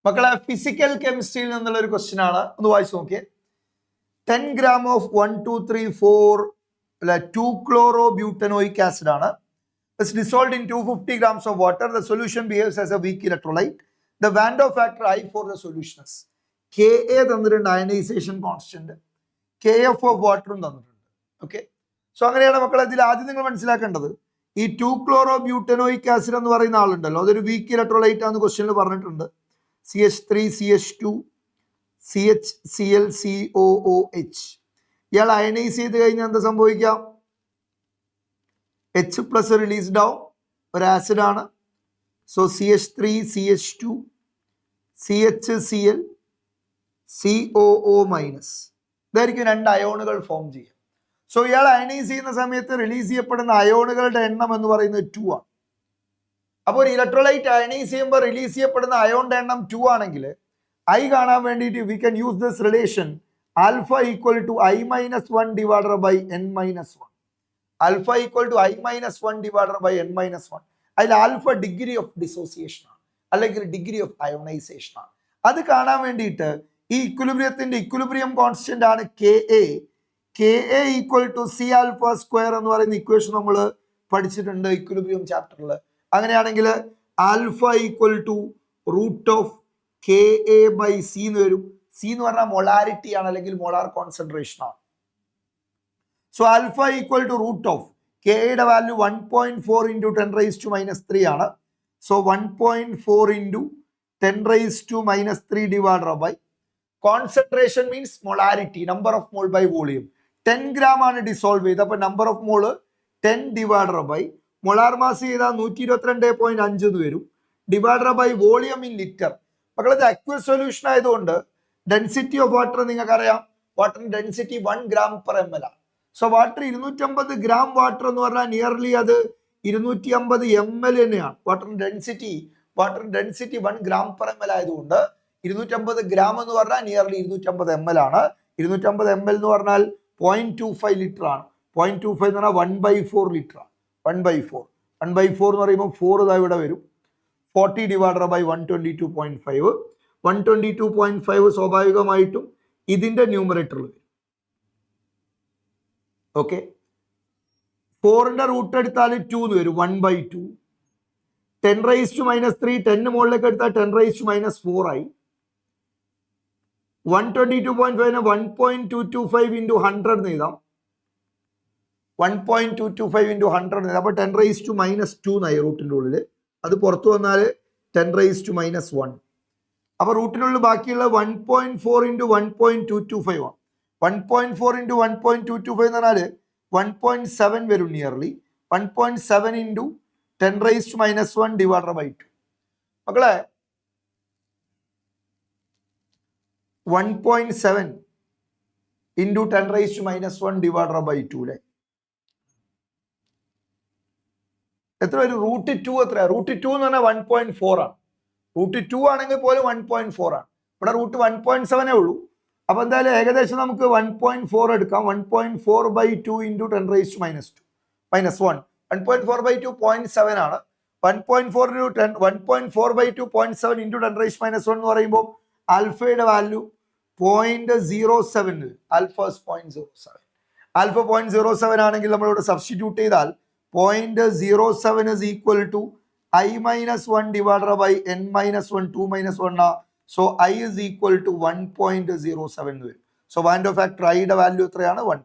മക്കളെ ഫിസിക്കൽ കെമിസ്ട്രിയിൽ നിന്നുള്ള ഒരു ക്വസ്റ്റ്യൻ ആണ്, ഒന്ന് വായിച്ചു നോക്കിയേ. 10 gram ഓഫ് 1 2 3 4 2-chlorobutanoic acid ആണ്. It's dissolved in 250 grams of water. The solution behaves as a weak electrolyte. The Van der factor I for the solution is Ka തന്നിട്ടുണ്ട്, ionisation constant, Kf of വാട്ടറും തന്നിട്ടുണ്ട്. Okay, so അങ്ങനെയാണ് മക്കളെ. ഇതിൽ ആദ്യം നിങ്ങൾ മനസ്സിലാക്കേണ്ടത് ഈ 2-chlorobutanoic acid എന്ന് പറയുന്ന ആളുണ്ടല്ലോ, അതൊരു വീക്ക് ഇലക്ട്രോലൈറ്റ് ആണെന്ന് ക്വസ്റ്റ്യനിൽ പറഞ്ഞിട്ടുണ്ട്. CH3 CH2 CHCl COOH. ഇയാൾ അയനൈസ് ചെയ്ത് കഴിഞ്ഞാൽ എന്താ സംഭവിക്കാം? H+ റിലീസ്ഡ് ആവും, ഒരു ആസിഡ് ആണ്. So CH3 CH2 CHCl COO- ഇതായിരിക്കും രണ്ട് അയോണുകൾ ഫോം ചെയ്യുക. സോ ഇയാൾ അയനൈസ് ചെയ്യുന്ന സമയത്ത് റിലീസ് ചെയ്യപ്പെടുന്ന അയോണുകളുടെ എണ്ണം എന്ന് പറയുന്നത് 2 ആണ്. അപ്പോൾ ഒരു ഇലക്ട്രോലൈറ്റ് അയനൈസ് ചെയ്യുമ്പോൾ റിലീസ് ചെയ്യപ്പെടുന്ന അയോണിന്റെ എണ്ണം 2 ആണെങ്കിൽ ഐ കാണാൻ വേണ്ടിയിട്ട് we can use this relation alpha equal to I-1 divided by N-1. Alpha equal to I-1 divided by N-1. അതിൽ ആൽഫ ഡിഗ്രി ഓഫ് ഡിസോസിയേഷൻ ആണ്, അല്ലെങ്കിൽ ഡിഗ്രി ഓഫ് അയോണൈസേഷൻ ആണ്. അത് കാണാൻ വേണ്ടിയിട്ട് ഈ ഇക്വിലിബ്രിയത്തിന്റെ ഇക്വിലിബ്രിയം കോൺസ്റ്റന്റ് ആണ് Ka ഈക്വൽ ടു C⁴² എന്ന് പറയുന്ന ഇക്വേഷൻ നമ്മൾ പഠിച്ചിട്ടുണ്ട് ഇക്വിലിബ്രിയം ചാപ്റ്ററിൽ. അങ്ങനെയാണെങ്കിൽ alpha equal to root of Ka/C എന്ന് വരും. സി എന്ന് പറഞ്ഞാൽ മൊളാരിറ്റി ആണ്, അല്ലെങ്കിൽ മൊളാർ കോൺസെൻട്രേഷൻ ആണ്. So alpha equal to root of കെയുടെ വാല്യൂ 1.4 ഇൻറ്റു 10⁻³ ആണ്. So 1.4 into 10⁻³ divided by concentration means molarity, number of mole by volume. 10 gram ആണ് ഡിസോൾവ് ചെയ്ത്, അപ്പൊ നമ്പർ ഓഫ് മോള് 10 ഡിവൈഡഡ് ബൈ മൊളാർ മാസ് ചെയ്താൽ 122.5 എന്ന് വരും, divided by volume in litre. മക്കളത് അക്വസ് സൊല്യൂഷൻ ആയതുകൊണ്ട് ഡെൻസിറ്റി ഓഫ് വാട്ടർ നിങ്ങൾക്കറിയാം, വാട്ടറിന്റെ ഡെൻസിറ്റി 1 gram/ml ആണ്. സോ വാട്ടർ 250 gram വാട്ടർ എന്ന് പറഞ്ഞാൽ നിയർലി അത് 250 ml തന്നെയാണ്. വാട്ടറിന്റെ ഡെൻസിറ്റി 1 gram/ml ആയതുകൊണ്ട് 250 gram എന്ന് പറഞ്ഞാൽ നിയർലി 250 ml ആണ്. 250 ml എന്ന് പറഞ്ഞാൽ 0.25 ലിറ്റർ ആണ്. 0.25 എന്ന് പറഞ്ഞാൽ 1/4 ലിറ്റർ ആണ്. 1/4 എന്ന് പറയുമ്പോൾ 4 ഇതാ ഇവിടെ വരും. 40 ഡിവൈഡഡ് ബൈ 122.5. 122.5 സ്വാഭാവികമായിട്ടും ഇതിന്റെ ന്യൂമറേറ്ററിൽ വരും. ഓക്കെ, 4ന്റെ റൂട്ട് എടുത്താൽ 2 എന്ന് വരും, 1/2. 10⁻³ 10 മുകളിലേക്ക് എടുത്താൽ 10⁻⁴ ആയി. 122.5 1.225 ഇൻറ്റു 100 എന്ന് എഴുതാം. 1.225 ഇൻറ്റു 100 എന്ന് എഴുതാം. അപ്പൊ 10⁻² എന്നായി റൂട്ടിന്റെ ഉള്ളിൽ. അത് പുറത്തു വന്നാൽ 10⁻⁻1. അപ്പൊ റൂട്ടിനുള്ളിൽ ബാക്കിയുള്ള 1.4 ഇൻറ്റു 1.225 ആണ്. 1.4 ഇൻറ്റു 1.225 എന്ന് പറഞ്ഞാൽ 1.7 വരും നിയർലി. 1.7 into 10⁻⁻1 divided by 2. മക്കളെ 1.7 ഇൻറ്റു 10⁻⁻1 ഡിവൈഡഡ് ബൈ 2 അല്ലേ, എത്ര വരും? റൂട്ട് 2 എത്ര? റൂട്ട് 2 എന്ന് പറഞ്ഞാൽ 1.4 ആണ്. റൂട്ട് 2 ആണെങ്കിൽ പോലും 1.4 ആണ്. ഇവിടെ റൂട്ട് 1.7 ഉള്ളൂ. അപ്പൊ എന്തായാലും ഏകദേശം നമുക്ക് 1.4 എടുക്കാം. 1.4/2 ഇൻറ്റു 10⁻⁻2 -1. 1.4/2 0.7 ആണ്. 1.4/2 0.7 ഇൻറ്റു 10⁻⁻1 എന്ന് പറയുമ്പോൾ ആൽഫയുടെ വാല്യൂ 0.07. ആൽഫ 0.07. ആൽഫ 0.07 ആണെങ്കിൽ നമ്മളിവിടെ സബ്സ്റ്റിറ്റ്യൂട്ട് ചെയ്താൽ 0.07 is equal to I-1 divided by N-1 2-1. So I is equal to 1.07 വരും. സോ വാൻ ഡർ ഫാക്ടർ ഐയുടെ വാല്യൂ എത്രയാണ്? 1.